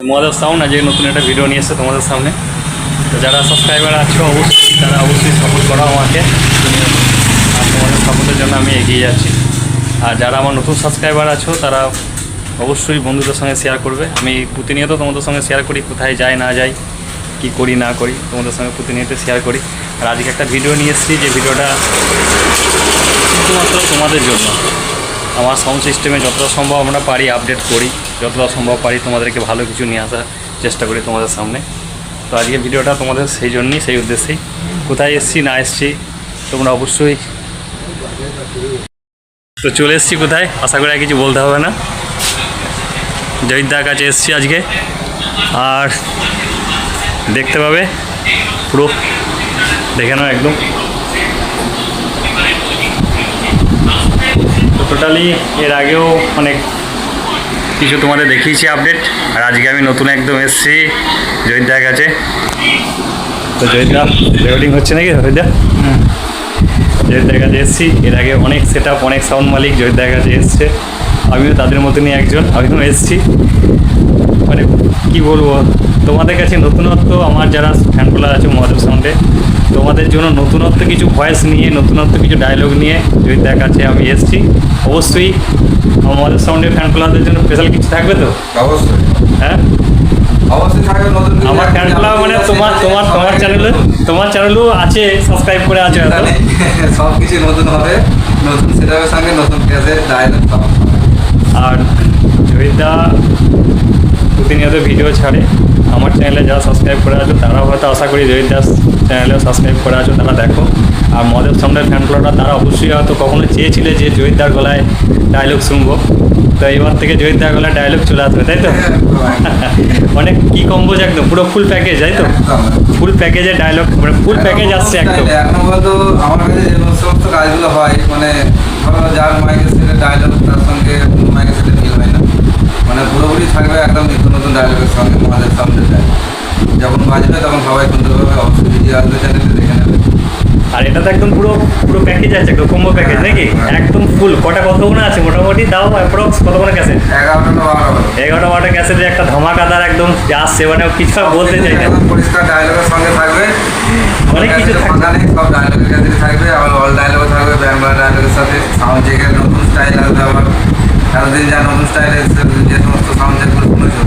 Mahadev sound আজকে নতুন একটা ভিডিও নিয়ে এসেছে তোমাদের সামনে। তো যারা সাবস্ক্রাইবার আছো অবশ্যই তারা অবশ্যই সাপোর্ট করো আমাকে, আর তোমাদের সাপোর্টের জন্য আমি এগিয়ে যাচ্ছি। আর যারা আমার নতুন সাবস্ক্রাইবার আছো তারা অবশ্যই বন্ধুদের সঙ্গে শেয়ার করবে। আমি প্রতিনিয়ত তোমাদের সঙ্গে শেয়ার করি, কোথায় যাই না যাই, কী করি না করি, তোমাদের সঙ্গে প্রতিনিয়ত শেয়ার করি। আর আজকে একটা ভিডিও নিয়ে এসেছি, যে ভিডিওটা শুধুমাত্র তোমাদের জন্য। আমার সাউন্ড সিস্টেমে যতটা সম্ভব আমরা পারি আপডেট করি, যতটা সম্ভব পারি তোমাদেরকে ভালো কিছু নিয়ে আসার চেষ্টা করি তোমাদের সামনে। তো আজকে ভিডিওটা তোমাদের সেই জন্যই, সেই উদ্দেশ্যেই। কোথায় এসছি না এসছি তোমরা অবশ্যই। তো চলে এসছি কোথায়, আশা করি আর কিছু বলতে হবে না। জয়িতদার কাছে এসছি আজকে, আর দেখতে পাবে পুরো, দেখে নাও একদম। তো টোটালি এর আগেও অনেক কিছু তোমাদের দেখিয়েছি আপডেট, আর আজকে আমি নতুন একদম এসেছি জয়িতদার কাছে। তো জয়িতদা রেকর্ডিং হচ্ছে নাকি? জয়িতদার কাছে এসেছি। এর আগে অনেক সেট আপ, অনেক সাউন্ড মালিক জয়িতদার কাছে এসছে, আমিও তাদের মতনই একজন, আমিও এসেছি। মানে কী বলবো, তোমাদের কাছে নতুনত্ব, আমার যারা ফ্যানগুলো আছে মহাদেব সাউন্ডে, তোমাদের জন্য নতুনত্ব কিছু ভয়েস নিয়ে, নতুনত্ব কিছু ডায়লগ নিয়ে জয়িতদার কাছে আমি এসেছি। অবশ্যই আমার মহাদেব সাউন্ডের ফ্যানগুলোদের জন্য স্পেশাল কিছু থাকবে তো? অবশ্যই, হ্যাঁ অবশ্যই থাকবে। নতুন আমার ফ্যানগুলো মানে তোমার চ্যানেলও আছে, সাবস্ক্রাইব করে আছে, সব কিছু নতুন হবে, নতুন সেটআপের সঙ্গে নতুন পেজের ডায়লগ সব। আর জয়িতদা প্রতিনিয়ত ভিডিও ছাড়ে। আমার চ্যানেলে যারা সাবস্ক্রাইব করে আছো তারাও হয়তো আশা করি জয়িতদার চ্যানেলেও সাবস্ক্রাইব করে আছো, তারা দেখো। আর মহাদেব সাউন্ডের ফ্যানগুলোটা তারা অবশ্যই হয়তো কখনো চেয়েছিলে যে জয়িতদার গলায় ডায়লগ শুনবো, তো এবার থেকে জয়িতদার গলায় ডায়লগ চলে আসবে, তাই তো? অনেক কি কম্বোজ, একদম পুরো ফুল প্যাকেজ, তাই তো? ফুল প্যাকেজের ডায়লগ, মানে ফুল প্যাকেজ আসছে একদম। এখনো বলতো আমার কাছে যে সমস্ত কাজগুলো হয়, মানে ধরো যার মাইকের সেটের ডায়লগ তার সঙ্গে মাইকের সেটের মিল হয় না, মানে পুরোপুরি থাকবে একদম নিত্য নতুন ডায়লগের সঙ্গে মহাদেব সাউন্ডের ডায়লগ। যখন বাজবে তখন সবাই শুনতে পাবে, অবশ্যই ভিডিও আসবে চ্যানেলে দেখে নেবে। আর এটা তো একদম পুরো পুরো প্যাকেজ আছে, কম্বো প্যাকেজ নাকি? একদম ফুল। কতগুলো আছে মোটামুটি, দাও অ্যাপ্রক্স কতগুলো ক্যাসেট? 11টা ক্যাসেটের একটা ধামাকাদার একদম আসছে, মানে কিছু বলতে চাই না, পরিষ্কার ডায়লগের সঙ্গে থাকবে, অনেক কিছু থাকবে, সব ডায়লগের ক্ষেত্রে থাকবে। আবার অল ডায়লগও থাকবে, বাংলা ডায়লগের সাথে সাউন্ড চেকের নতুন স্টাইল আসবে। আবার এতদিন যা নতুন স্টাইলের যে সমস্ত সাউন্ড চেকগুলো শুনেছো,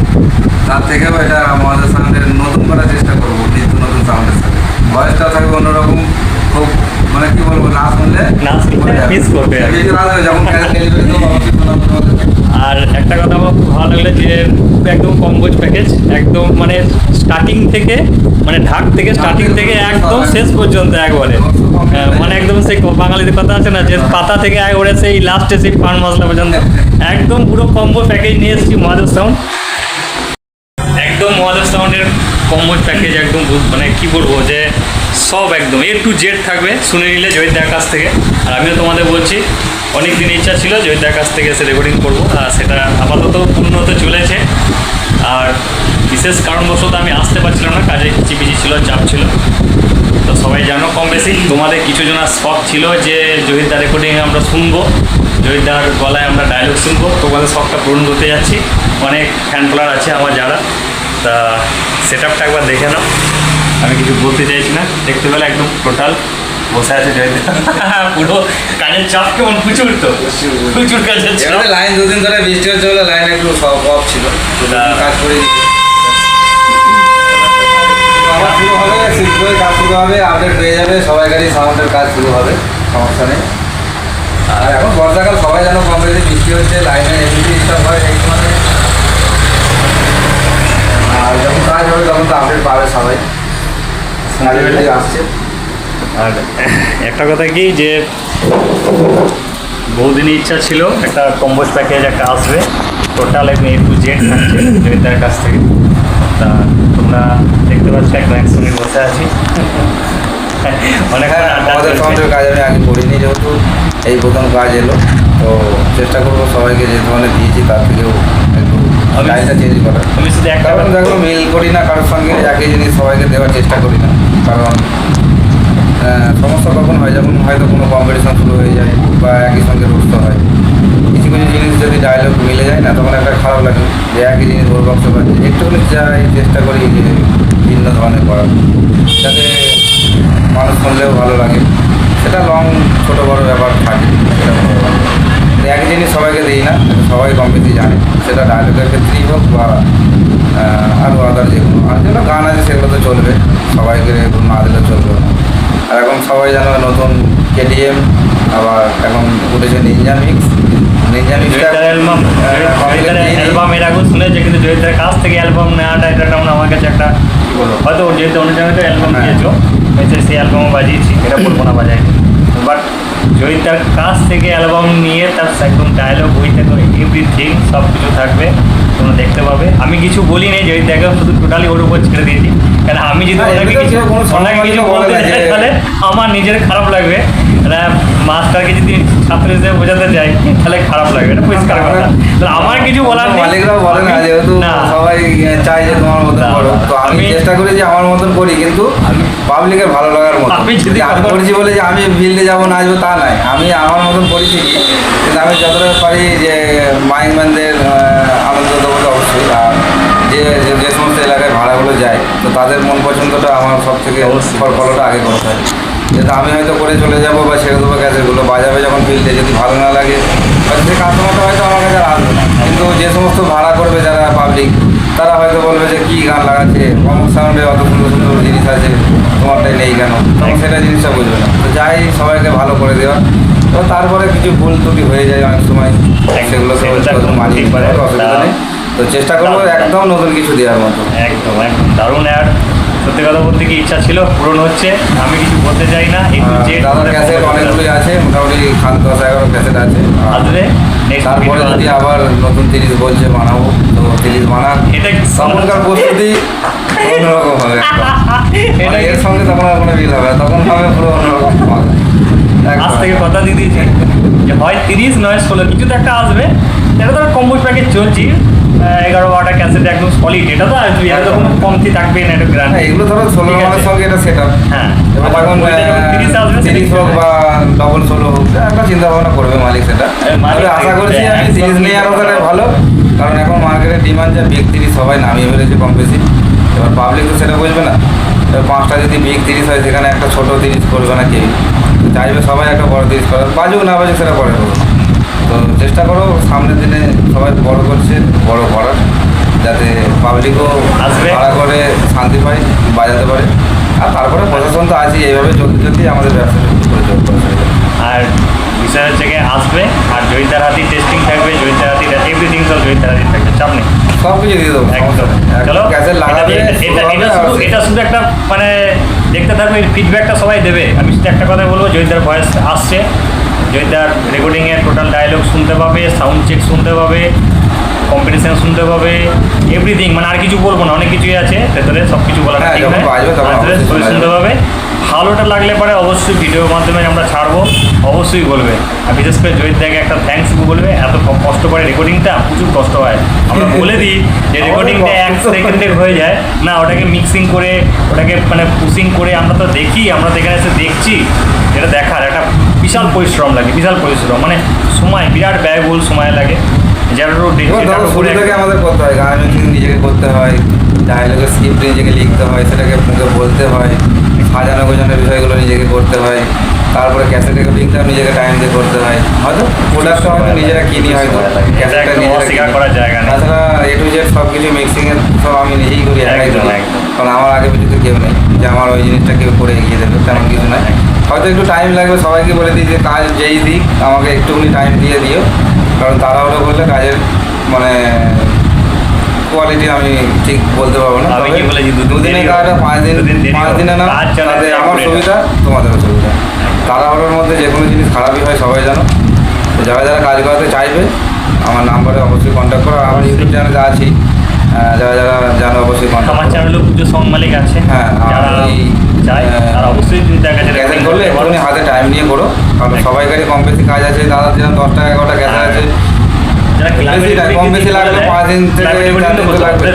তার থেকেও এটা আমাদের সাউন্ডের নতুন করার চেষ্টা করবো, নিত্য নতুন সাউন্ডের সাথে। ভয়েসটা থাকবে অন্যরকম, খুব মানে কি বলবো, না শুনলে মিস করবে। যখন আর একটা কথা আমার খুব ভালো লাগলো যে একদম কম্বোজ প্যাকেজ, একদম মানে স্টার্টিং থেকে, মানে ঢাক থেকে স্টার্টিং থেকে একদম শেষ পর্যন্ত একবারে, মানে একদম সেই বাঙালিদের কথা আছে না, যে পাতা থেকে একবারে সেই লাস্টে সেই পান মশলা পর্যন্ত একদম পুরো কম্বো প্যাকেজ নিয়ে এসেছি মহাদেব সাউন্ড। একদম মহাদেব সাউন্ডের কম্বোজ প্যাকেজ, একদম মানে কি বলবো, যে সব একদম A to Z থাকবে, শুনে নিলে জয়িতদার কাছ থেকে। আর আমিও তোমাদের বলছি, অনেক দিন ইচ্ছা ছিল জয়িতদার কাছ থেকে এসে রেকর্ডিং করবো, আর সেটা আপাতত পূর্ণ হতে চলেছে। আর বিশেষ কারণবশত আমি আসতে পারছিলাম না, কাজে চিপিচি ছিল, চাপ ছিল। তো সবাই জানো কম বেশি, তোমাদের কিছু জনের শখ ছিল যে জয়িতদার রেকর্ডিংয়ে আমরা শুনবো, জয়িতদার গলায় আমরা ডায়লগ শুনবো। তোমাদের শখটা পূরণ করতে যাচ্ছি। অনেক ফ্যান ফলোয়ার আছে আমার যারা, তা সেট আপটা একবার দেখে নাও। আমি কিছু বলতে চাইছি না, দেখতে পেলে একদম টোটাল বসে আছে জয়িতদা, পুরো কাজের চাপ কেমন প্রচুর, তো প্রচুর কাজের চাপ। লাইন দুদিন ধরে বৃষ্টি হচ্ছে বলে লাইন একটু অফ ছিল, কাজ করে আবার শুরু হবে, শিফট করে কাজ শুরু হবে, আপডেট হয়ে যাবে, সবাইকারই সাউন্ডের কাজ শুরু হবে, সমস্যা নেই। আর এখন বর্ষাকাল, সবাই যেন কম বেশি বৃষ্টি হচ্ছে, লাইনে এমনি ডিস্টার্ব হয় এই সময়। আর যখন কাজ হবে তখন তো আপডেট পাবে সবাই, আসছে। আর একটা কথা কি, যে বহুদিনই ইচ্ছা ছিল একটা কম্বোজ প্যাকেজ একটা আসবে, টোটাল একদম A to Z থাকছে জয়িতদার কাছ থেকে। তা তোমরা দেখতে পাচ্ছ একদম একসঙ্গে বসে আছি, অনেক আমাদের সাউন্ডের কাজ আমি আগে করিনি, যেহেতু এই প্রথম কাজ এলো, তো চেষ্টা করবো সবাইকে যে ধরনের দিয়েছি তার থেকেও একটু লাইনটা চেঞ্জ করার। আমি শুধু একটা দেখো মিল করি না কারোর সঙ্গে, একই জিনিস সবাইকে দেওয়ার চেষ্টা করি না, কারণ সমস্যা তখন হয় যখন হয়তো কোনো কম্পিটিশন শুরু হয়ে যায় বা একই সঙ্গে রুষ্ট হয়। কিছু কিছু জিনিস যদি ডায়লগ মিলে যায় না, তখন একটা খারাপ লাগে যে একই জিনিস ওর বক্স পাচ্ছে, একটু যাই চেষ্টা করি যে ভিন্ন ধরনের করার, যাতে মানুষ শুনলেও ভালো লাগে। সেটা লং ছোটো বড়ো ব্যাপার থাকে, সেটা কোনো ব্যাপার না। এক জিনিস সবাইকে দিই না, সবাই কম বেশি জানে, সেটা ডায়লগের ক্ষেত্রেই হোক বা আরও আদার যেগুলো আর যেগুলো গান আছে সেগুলো তো চলবে, সবাইকে এগুলো না দিলে চলবে না। আর এখন সবাই জানো নতুন কেটিএম, আবার এখন উঠেছে নিনজা মিক্স। নিনজা মিক্সটা অ্যালবাম এর আগে শুনেছে, কিন্তু জয়িতার কাছ থেকে অ্যালবাম নেওয়াটা এটা যেমন আমার কাছে একটা কী বলবো, হয়তো যেহেতু অন্য জায়গায় তো অ্যালবাম দিয়েছো, হয়েছে সেই অ্যালবামও বাজিয়েছি, এটা বলবো না বাজাই, বাট জয়িতার কাছ থেকে অ্যালবাম নিয়ে তার একদম ডায়লগ বই থেকে এভরিথিং সব কিছু থাকবে, তোমরা দেখতে পাবে। আমি কিছু বলি নেই জয়িতাকে, শুধু টোটালি ওর উপর ছেড়ে দিয়েছি, কারণ আমি যদি ওনাকে কিছু বলতে চাই তাহলে আমার নিজের খারাপ লাগবে, মাস্টারকে যদি ছাত্র হিসেবে বোঝাতে চাই তাহলে খারাপ লাগবে, এটা পরিষ্কার কথা। তাহলে আমার কিছু বলার নেই, মালিকরাও বলে না, যেহেতু সবাই চাই যে তোমার মতন করো, তো আমি চেষ্টা করি যে আমার মতন করি, কিন্তু পাবলিকের ভালো লাগার মতো। আমি করছি বলে যে আমি ফিল্ডে যাবো না আসবো তা নাই, আমি আমার মতন করি ঠিকই, কিন্তু আমি যতটা পারি যে মাইকম্যানদের আনন্দ দেবো তো অবশ্যই। আর যে সমস্ত এলাকায় ভাড়াগুলো যায়, তো তাদের মন পছন্দটা আমার সব থেকে ফলোটা আগে করতে হয়। যেটা আমি হয়তো করে চলে যাবো বা ছেড়ে দেবো গ্যাসেরগুলো বাজাবে যখন ফিল্ডে, যদি ভালো না লাগে হয়তো সেই কাস্টমারটা হয়তো আমার কাছে আর আসবে না, কিন্তু যে সমস্ত ভাড়া করবে যারা পাবলিক, তারা হয়তো বলবে যে কী গান লাগাচ্ছে, অমুক সাউন্ডে অত সুন্দর সুন্দর জিনিস আছে, তোমারটাই নেই কেন, তখন সেটা জিনিসটা বুঝবে না। তো যাই সবাইকে ভালো করে দেওয়া, তো তারপরে কিছু ভুল ত্রুটি হয়ে যায় অনেক সময়, সেগুলো মানিয়ে নিতে হবে, অসুবিধা নেই। তো চেষ্টা করবো একদম নতুন কিছু দেওয়ার মতো। একদম একদম দারুণ। আর সত্যি কথা বলতে কি ইচ্ছা ছিল পূরণ হচ্ছে, আমি কিছু বলতে চাই না। দাদার ক্যাসেট অনেকগুলোই আছে, মোটামুটি 10-11 ক্যাসেট আছে। আসলে তারপরে যদি আবার নতুন 30 বলছে বানাবো, তো 30 বানার এটা তখনকার প্রস্তুতি অন্যরকম হবে, এটা এর সঙ্গে তখন আর কোনো মিল হবে না, তখন হবে পুরো অন্যরকম হবে। আজ থেকে কথা দিয়ে দিয়েছি যে হয় 30 নয় 16 কিছু তো একটা আসবে। এটা তো কম্বোজ প্যাকেজ চলছি, 11-12টা ক্যাসেট একদম সলিড, এটা তো আসবে, এটা তো কোনো কমতি থাকবে না, এটা গ্রান্ড। এগুলো ধরো 16 মানের সঙ্গে এটা সেট আপ। হ্যাঁ, এবার যখন 30 হোক বা ডবল 16 হোক, একটা চিন্তা ভাবনা করবে মালিক সেটা। তবে আশা করছি আমি 30 নেওয়ার কথাটাই ভালো, কারণ এখন মার্কেটের ডিমান্ড যা বিগ 30 সবাই নামিয়ে ফেলেছে কম বেশি। এবার পাবলিক তো সেটা বুঝবে না, এবার 5টা যদি বিগ 30 হয়, সেখানে একটা ছোট 30 করবে না কেউ, চাইবে সবাই একটা বড় 30 করার, বাজুক না বাজুক সেটা পরে করবো। তো চেষ্টা করো সামনের দিনে সবাই বড় করছে বড় করার, যাতে পাবলিকও ভাড়া করে শান্তি পায়, বাজাতে পারে। আর তারপরে প্রশাসন তো আছে, এইভাবে চলতে চলতেই আমাদের ব্যবসা করে চলতে হবে। আর বিষয় হচ্ছে গিয়ে আসবে, আর জয়িতার হাতি টেস্টিং থাকবে, জয়িতার হাতি এভরিথিং সব জয়িতার হাতি থাকবে, চাপ নেই, সব কিছু দিয়ে দেবো একদম। চলো ক্যাসেট লাগাবে, এটা শুধু একটা মানে দেখতে থাকবে, ফিডব্যাকটা সবাই দেবে। আমি শুধু একটা কথা বলবো, জয়িতার ভয়েস আসছে, জয়িতার রেকর্ডিংয়ের টোটাল ডায়লগ শুনতে পাবে, সাউন্ড চেক শুনতে পাবে, কম্পিটিশন শুনতে পাবে, এভরিথিং, মানে আর কিছু বলবো না, অনেক কিছুই আছে ভেতরে, সব কিছু বলার শুনতে পাবে। ভালোটা লাগলে পরে অবশ্যই ভিডিওর মাধ্যমে আমরা ছাড়বো, অবশ্যই বলবে। আর বিশেষ করে জয়িতাকে একটা থ্যাঙ্কস বলবে, এত কষ্ট করে রেকর্ডিংটা, প্রচুর কষ্ট হয়। আমরা বলে দিই যে রেকর্ডিংটা 1 সেকেন্ডে হয়ে যায় না, ওটাকে মিক্সিং করে, ওটাকে মানে পুশিং করে আমরা তো দেখি, আমরা তো এখানে এসে দেখছি, এটা দেখার একটা বিশাল পরিশ্রম লাগে, বিশাল পরিশ্রম, মানে সময় বিরাট ব্যয়বহুল সময় লাগে। যারা থেকে আমাদের করতে হয়, গান মিক্সিং নিজেকে করতে হয়, ডায়লগের স্ক্রিপ্ট নিজেকে লিখতে হয়, সেটাকে মুখে বলতে হয়, সাজানো গোছানোর বিষয়গুলো নিজেকে করতে হয়, তারপরে ক্যাসেট রেকর্ডিংটা নিজেকে টাইম দিয়ে করতে হয়। হয়তো প্রোডাক্টটা হয়তো নিজেরা কিনি, হয়তো ক্যাসেটটা নিজেরা করার জায়গা না, তাছাড়া A to Z সব কিছু মিক্সিংয়ের সব আমি নিজেই করি, একাই করি, কারণ আমার আগে পিছনে কেউ নেই যে আমার ওই জিনিসটা কেউ করে এগিয়ে দেবে, তেমন কিছু নয়। হয়তো একটু টাইম লাগবে, সবাইকে বলে দিই যে কাজ যেই দিক আমাকে একটুখানি টাইম দিয়ে দিও, কারণ তাড়াহুড়ো করলে কাজের মানে কোয়ালিটি আমি ঠিক বলতে পারবো না। দুদিনের কাজটা 5 দিনে না, তাতে আমার সুবিধা তোমাদেরও সুবিধা। তাড়াহুড়োর মধ্যে যে কোনো জিনিস খারাপই হয় সবাই জানো। তো যারা যারা কাজ করাতে চাইবে আমার নাম্বারে অবশ্যই কন্ট্যাক্ট করো, আমার ইউটিউব চ্যানেলে আছি, যারা যারা জানো অবশ্যই কন্ট্যাক্ট। আমার চ্যানেলে পুজো সং মালিক আছে, হ্যাঁ, আর অবশ্যই ক্যাসেট করলে একটুখানি হাতে টাইম নিয়ে করো, কারণ সবাইকারই কম বেশি কাজ আছে। দাদার যেরকম 10টা 11টা ক্যাসেট আছে, কম বেশি লাগলে 5 দিন থেকে 4 দিন তো লাগবে।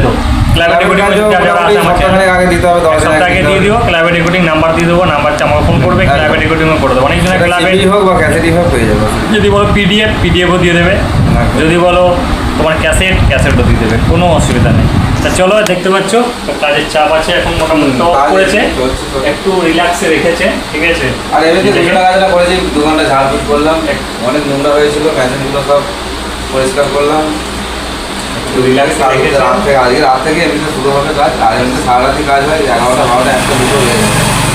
আগে দিতে হবে, 10 দিন আগে দিয়ে দিও। ক্লাবের রেকর্ডিং নাম্বার দিয়ে দেবো, নাম্বারটা আমার ফোন করবে, ক্লাবের রেকর্ডিংও করে দেবো। অনেক জনের ক্লাবে হোক বা ক্যাসেটই হোক হয়ে যাবে। যদি বলো পিডিএফও দিয়ে দেবে, যদি বলো তোমার ক্যাসেটও দিয়ে দেবে, কোনো অসুবিধা নেই। তা চলো দেখতে পাচ্ছ তো কাজের চাপ আছে এখন মোটামুটি তো অফ কাজ করেছে চলছে, চলছে। একটু রিল্যাক্সে রেখেছে ঠিক আছে আর এমনিতে নিজেকে- দুটো কাজটা করেছি, দোকানটা ঝাড়ফুট করলাম, অনেক নোংরা হয়েছিল, মেশিনগুলো সব পরিষ্কার করলাম। একটু রিল্যাক্সে রেখেছে আজকে রাত থেকে এমনিতে শুরু হবে কাজ, আর এমনিতে সারা রাতি কাজ হয়, 11টা 12টা 1টা 2টো হয়ে যায়।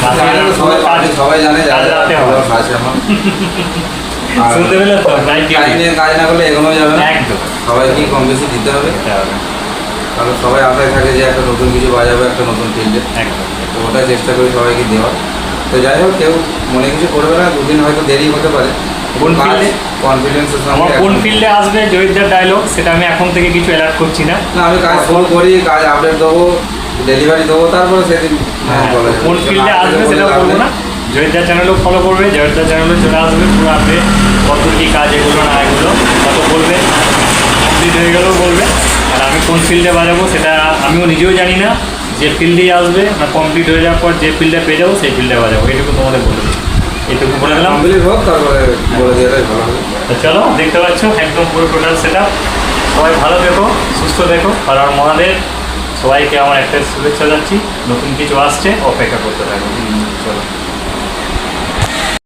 রাতে জানে তো সবাই, কাজ- সবাই জানে কাজ রাতে হয়। কাজ আমার। আর শুনতে পেলে তো নাইট টাইম ডিউটি নিয়ে কাজ না করলে এগোনো যাবে না, একদম সবাইকে কম বেশি দিতে হবে, কারণ সবাই আশায় থাকে যে একটা নতুন কিছু বাজাবে একটা নতুন ফিল্ডে, একদম তো ওটা চেষ্টা করি সবাইকে দেওয়ার। তো যাই হোক, কেউ মনে কিছু করবে না, দুদিন হয়তো দেরি হতে পারে, কোন field-এ? কনফিডেন্সের আমার সঙ্গে কোন এখন- ফিল্ডে আসবে জয়িতদার ডায়লগ সেটা আমি এখন থেকে কিছু অ্যালার্ট করছি না না, আমি কাজ শুরু করি, কাজ আপডেট দেবো, ডেলিভারি দেবো, তারপরে সেদিন হ্যাঁ, বলা যাবে। কোন ফিল্ডে আসবে সেটা বলবো না জয়িতদার চ্যানেলও ফলো করবে জয়িতদার চ্যানেলে চলে আসবে পুরো আপডেট কত কী কাজ এগুলো না এগুলো কত বলবে কমপ্লিট হয়ে গেলেও বলবে আর আমি কোন ফিল্ডে বাজাবো সেটা আমিও নিজেও জানি না যে ফিল্ডেই আসবে না কমপ্লিট হয়ে যাওয়ার পর যে ফিল্ডে পেয়ে যাবো সেই ফিল্ডে বাজাবো এটুকু তোমাদের বলে দিই এটুকু বলে দিলাম কমপ্লিট হোক, তারপরে বলে দেওয়াটাই ভালো হবে। তো চলো দেখতে পাচ্ছ একদম পুরো টোটাল সেট সবাই ভালো দেখো সুস্থ দেখো আর আমার মহাদেব সবাইকে আমার একটা শুভেচ্ছা যাচ্ছি নতুন কিছু আসছে অপেক্ষা করতে থাকো চলো